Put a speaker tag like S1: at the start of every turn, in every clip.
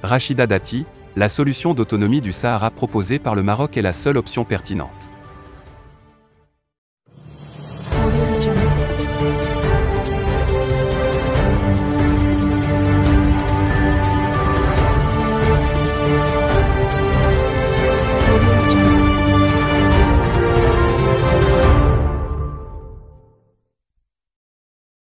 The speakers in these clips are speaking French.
S1: Rachida Dati, la solution d'autonomie du Sahara proposée par le Maroc est la seule option pertinente.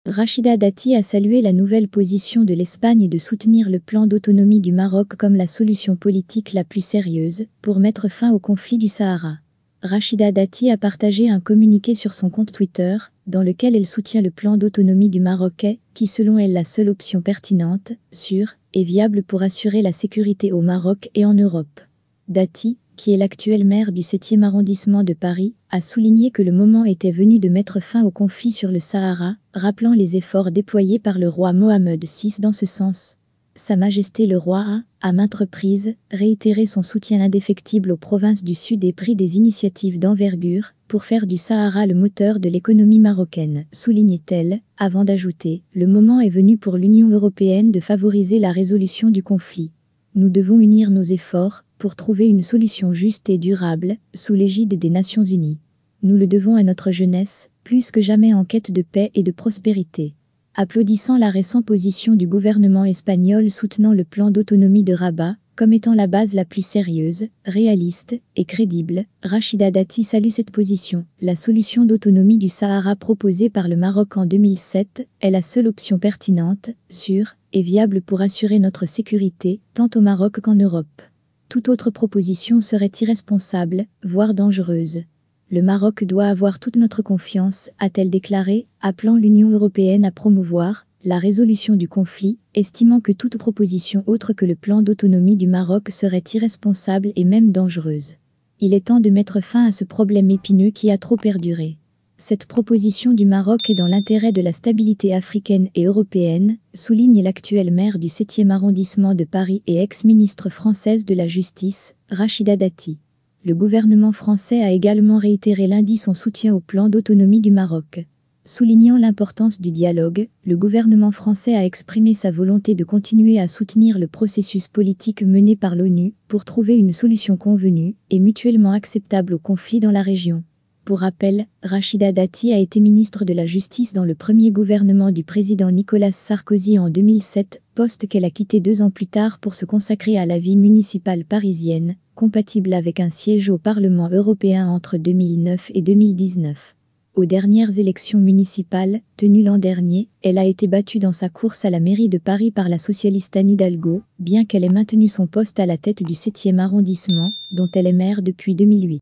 S2: Rachida Dati a salué la nouvelle position de l'Espagne de soutenir le plan d'autonomie du Maroc comme la solution politique la plus sérieuse pour mettre fin au conflit du Sahara. Rachida Dati a partagé un communiqué sur son compte Twitter, dans lequel elle soutient le plan d'autonomie du Maroc, qui selon elle la seule option pertinente, sûre et viable pour assurer la sécurité au Maroc et en Europe. Dati, qui est l'actuel maire du 7e arrondissement de Paris, a souligné que le moment était venu de mettre fin au conflit sur le Sahara, rappelant les efforts déployés par le roi Mohammed VI dans ce sens. Sa Majesté le roi a, à maintes reprises, réitéré son soutien indéfectible aux provinces du Sud et pris des initiatives d'envergure pour faire du Sahara le moteur de l'économie marocaine, soulignait-elle, avant d'ajouter « Le moment est venu pour l'Union européenne de favoriser la résolution du conflit. Nous devons unir nos efforts pour trouver une solution juste et durable, sous l'égide des Nations Unies. Nous le devons à notre jeunesse, plus que jamais en quête de paix et de prospérité. » Applaudissant la récente position du gouvernement espagnol soutenant le plan d'autonomie de Rabat, comme étant la base la plus sérieuse, réaliste et crédible, Rachida Dati salue cette position. La solution d'autonomie du Sahara proposée par le Maroc en 2007 est la seule option pertinente, sûre et viable pour assurer notre sécurité, tant au Maroc qu'en Europe. Toute autre proposition serait irresponsable, voire dangereuse. Le Maroc doit avoir toute notre confiance, a-t-elle déclaré, appelant l'Union européenne à promouvoir la résolution du conflit, estimant que toute proposition autre que le plan d'autonomie du Maroc serait irresponsable et même dangereuse. Il est temps de mettre fin à ce problème épineux qui a trop perduré. Cette proposition du Maroc est dans l'intérêt de la stabilité africaine et européenne, souligne l'actuel maire du 7e arrondissement de Paris et ex-ministre française de la Justice, Rachida Dati. Le gouvernement français a également réitéré lundi son soutien au plan d'autonomie du Maroc. Soulignant l'importance du dialogue, le gouvernement français a exprimé sa volonté de continuer à soutenir le processus politique mené par l'ONU pour trouver une solution convenue et mutuellement acceptable au conflit dans la région. Pour rappel, Rachida Dati a été ministre de la Justice dans le premier gouvernement du président Nicolas Sarkozy en 2007, poste qu'elle a quitté 2 ans plus tard pour se consacrer à la vie municipale parisienne, compatible avec un siège au Parlement européen entre 2009 et 2019. Aux dernières élections municipales, tenues l'an dernier, elle a été battue dans sa course à la mairie de Paris par la socialiste Anne Hidalgo, bien qu'elle ait maintenu son poste à la tête du 7e arrondissement, dont elle est maire depuis 2008.